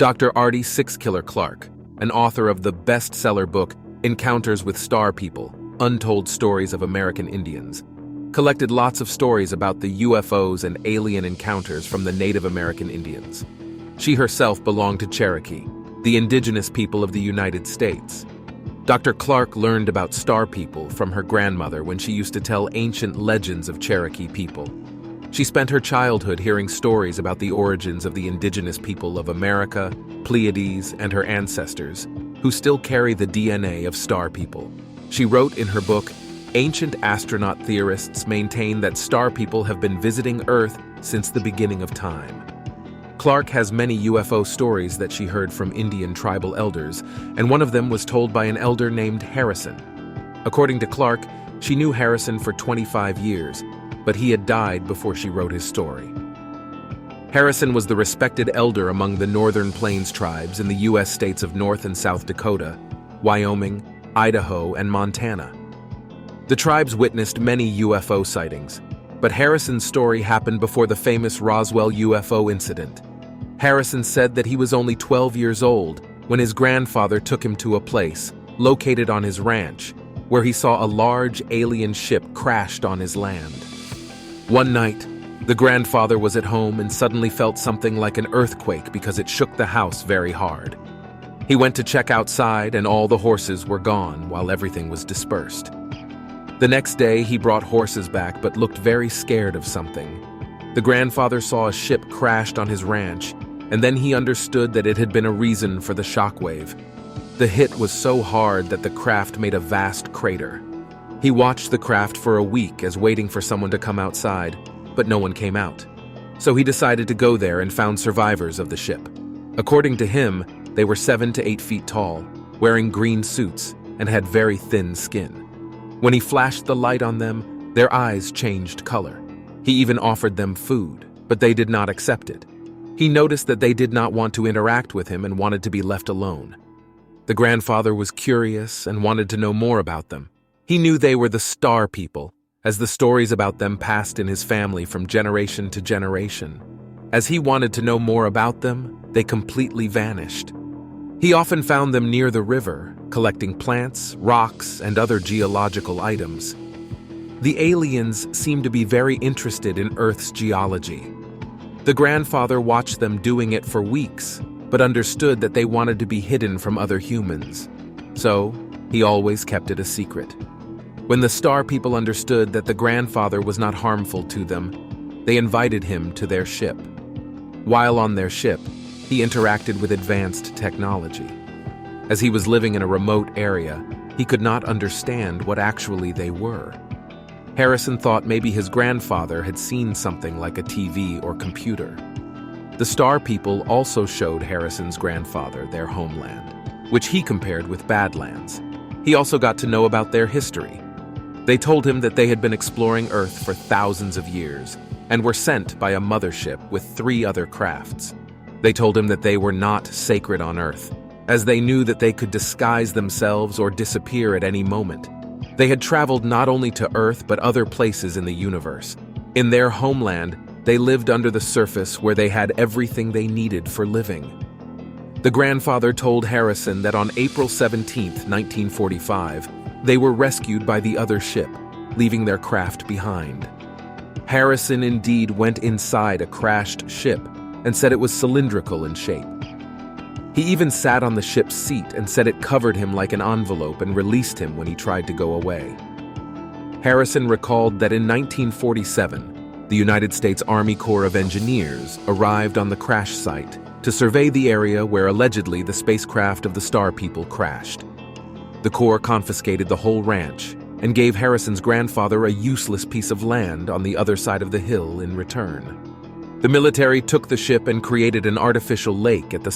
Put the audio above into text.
Dr. Artie Six-Killer Clarke, an author of the bestseller book Encounters with Star People, Untold Stories of American Indians, collected lots of stories about the UFOs and alien encounters from the Native American Indians. She herself belonged to Cherokee, the indigenous people of the United States. Dr. Clarke learned about star people from her grandmother when she used to tell ancient legends of Cherokee people. She spent her childhood hearing stories about the origins of the indigenous people of America, Pleiades, and her ancestors, who still carry the DNA of star people. She wrote in her book, "Ancient astronaut theorists maintain that star people have been visiting Earth since the beginning of time." Clarke has many UFO stories that she heard from Indian tribal elders, and one of them was told by an elder named Harrison. According to Clarke, she knew Harrison for 25 years, but he had died before she wrote his story. Harrison was the respected elder among the Northern Plains tribes in the U.S. states of North and South Dakota, Wyoming, Idaho, and Montana. The tribes witnessed many UFO sightings, but Harrison's story happened before the famous Roswell UFO incident. Harrison said that he was only 12 years old when his grandfather took him to a place, located on his ranch, where he saw a large alien ship crashed on his land. One night, the grandfather was at home and suddenly felt something like an earthquake because it shook the house very hard. He went to check outside and all the horses were gone while everything was dispersed. The next day, he brought horses back but looked very scared of something. The grandfather saw a ship crashed on his ranch, and then he understood that it had been a reason for the shockwave. The hit was so hard that the craft made a vast crater. He watched the craft for a week as waiting for someone to come outside, but no one came out. So he decided to go there and found survivors of the ship. According to him, they were 7 to 8 feet tall, wearing green suits, and had very thin skin. When he flashed the light on them, their eyes changed color. He even offered them food, but they did not accept it. He noticed that they did not want to interact with him and wanted to be left alone. The grandfather was curious and wanted to know more about them. He knew they were the star people, as the stories about them passed in his family from generation to generation. As he wanted to know more about them, they completely vanished. He often found them near the river, collecting plants, rocks, and other geological items. The aliens seemed to be very interested in Earth's geology. The grandfather watched them doing it for weeks, but understood that they wanted to be hidden from other humans. So, he always kept it a secret. When the star people understood that the grandfather was not harmful to them, they invited him to their ship. While on their ship, he interacted with advanced technology. As he was living in a remote area, he could not understand what actually they were. Harrison thought maybe his grandfather had seen something like a TV or computer. The star people also showed Harrison's grandfather their homeland, which he compared with Badlands. He also got to know about their history. They told him that they had been exploring Earth for thousands of years and were sent by a mothership with 3 other crafts. They told him that they were not sacred on Earth, as they knew that they could disguise themselves or disappear at any moment. They had traveled not only to Earth but other places in the universe. In their homeland, they lived under the surface where they had everything they needed for living. The grandfather told Harrison that on April 17, 1945, they were rescued by the other ship, leaving their craft behind. Harrison indeed went inside a crashed ship and said it was cylindrical in shape. He even sat on the ship's seat and said it covered him like an envelope and released him when he tried to go away. Harrison recalled that in 1947, the United States Army Corps of Engineers arrived on the crash site to survey the area where allegedly the spacecraft of the Star People crashed. The Corps confiscated the whole ranch and gave Harrison's grandfather a useless piece of land on the other side of the hill in return. The military took the ship and created an artificial lake at the